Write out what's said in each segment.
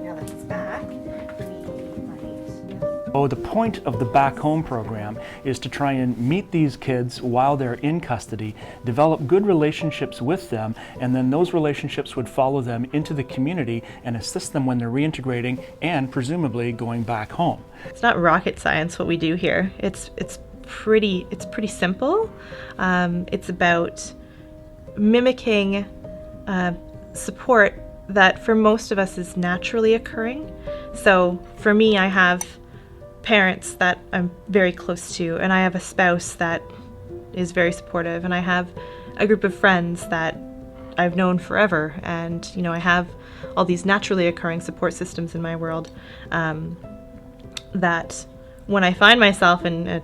now that he's back, Oh, the point of the Back Home program is to try and meet these kids while they're in custody, develop good relationships with them, and then those relationships would follow them into the community and assist them when they're reintegrating and presumably going back home. It's not rocket science what we do here. It's pretty simple. It's about mimicking support that for most of us is naturally occurring. So for me, I have parents that I'm very close to, and I have a spouse that is very supportive, and I have a group of friends that I've known forever, and I have all these naturally occurring support systems in my world that when I find myself in a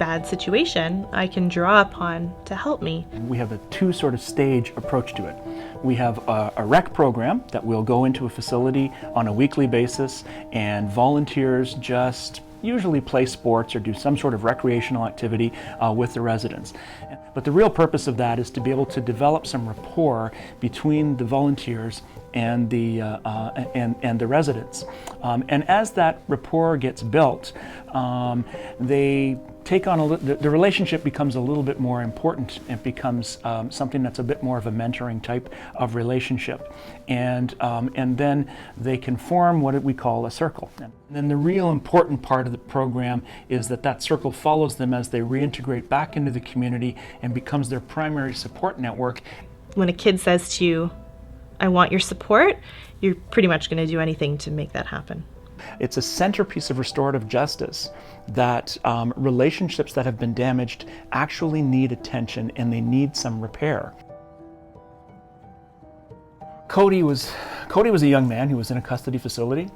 bad situation, I can draw upon to help me. We have a two sort of stage approach to it. We have a rec program that will go into a facility on a weekly basis, and volunteers just usually play sports or do some sort of recreational activity with the residents. But the real purpose of that is to be able to develop some rapport between the volunteers and the residents. And as that rapport gets built, they take on the relationship becomes a little bit more important. It becomes something that's a bit more of a mentoring type of relationship, and then they can form what we call a circle. And then the real important part of the program is that circle follows them as they reintegrate back into the community and becomes their primary support network. When a kid says to you, "I want your support," you're pretty much going to do anything to make that happen. It's a centerpiece of restorative justice that relationships that have been damaged actually need attention and they need some repair. Cody was a young man who was in a custody facility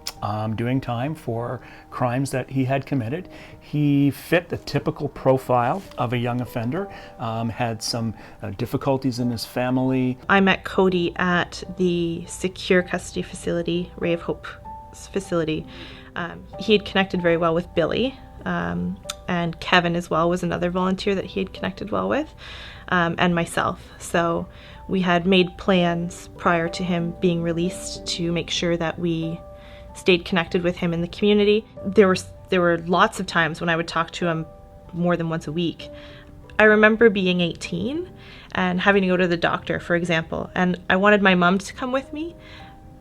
doing time for crimes that he had committed. He fit the typical profile of a young offender, had some difficulties in his family. I met Cody at the secure custody facility, Ray of Hope facility. He had connected very well with Billy, and Kevin as well was another volunteer that he had connected well with, and myself. So we had made plans prior to him being released to make sure that we stayed connected with him in the community. There were lots of times when I would talk to him more than once a week. I remember being 18 and having to go to the doctor, for example, and I wanted my mom to come with me,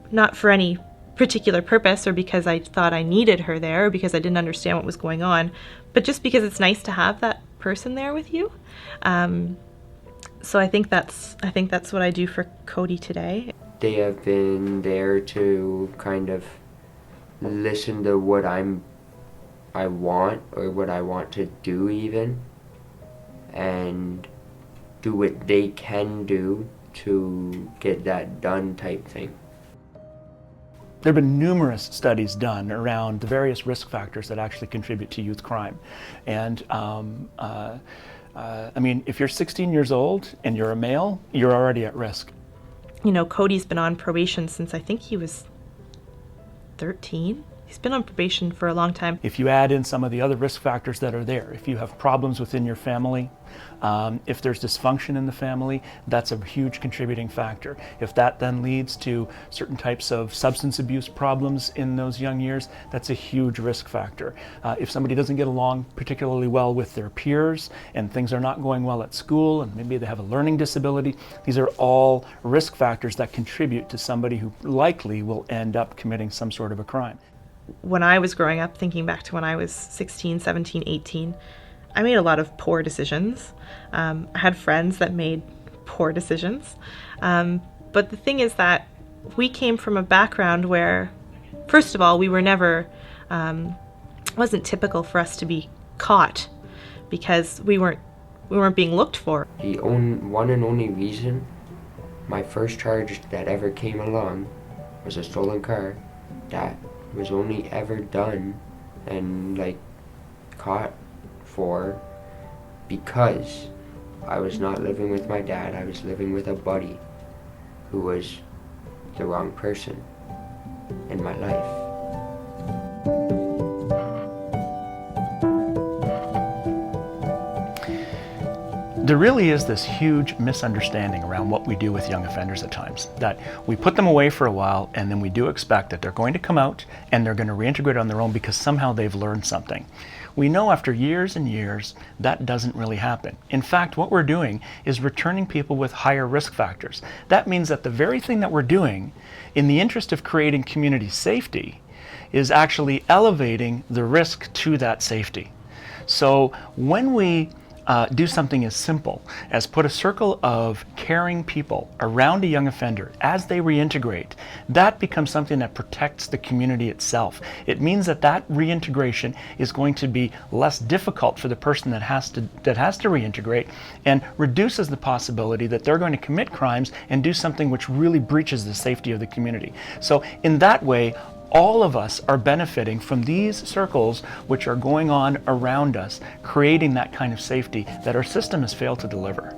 not for any particular purpose or because I thought I needed her there or because I didn't understand what was going on, but just because it's nice to have that person there with you. So I think that's what I do for Cody today. They have been there to kind of listen to what I want or what I want to do even, and do what they can do to get that done type thing. There have been numerous studies done around the various risk factors that actually contribute to youth crime. And I mean, if you're 16 years old and you're a male, you're already at risk. Cody's been on probation since I think he was 13. He's been on probation for a long time. If you add in some of the other risk factors that are there, if you have problems within your family, if there's dysfunction in the family, that's a huge contributing factor. If that then leads to certain types of substance abuse problems in those young years, that's a huge risk factor. If somebody doesn't get along particularly well with their peers and things are not going well at school and maybe they have a learning disability, these are all risk factors that contribute to somebody who likely will end up committing some sort of a crime. When I was growing up, thinking back to when I was 16, 17, 18, I made a lot of poor decisions. I had friends that made poor decisions. But the thing is that we came from a background where, first of all, we were never, it wasn't typical for us to be caught because we weren't being looked for. The one and only reason my first charge that ever came along was a stolen car that was only ever done and caught for because I was not living with my dad. I was living with a buddy who was the wrong person in my life. There really is this huge misunderstanding around what we do with young offenders at times, that we put them away for a while and then we do expect that they're going to come out and they're going to reintegrate on their own because somehow they've learned something. We know after years and years that doesn't really happen. In fact, what we're doing is returning people with higher risk factors. That means that the very thing that we're doing in the interest of creating community safety is actually elevating the risk to that safety. So when we do something as simple as put a circle of caring people around a young offender as they reintegrate, that becomes something that protects the community itself. It means that that reintegration is going to be less difficult for the person that has to reintegrate, and reduces the possibility that they're going to commit crimes and do something which really breaches the safety of the community. So in that way, all of us are benefiting from these circles which are going on around us, creating that kind of safety that our system has failed to deliver.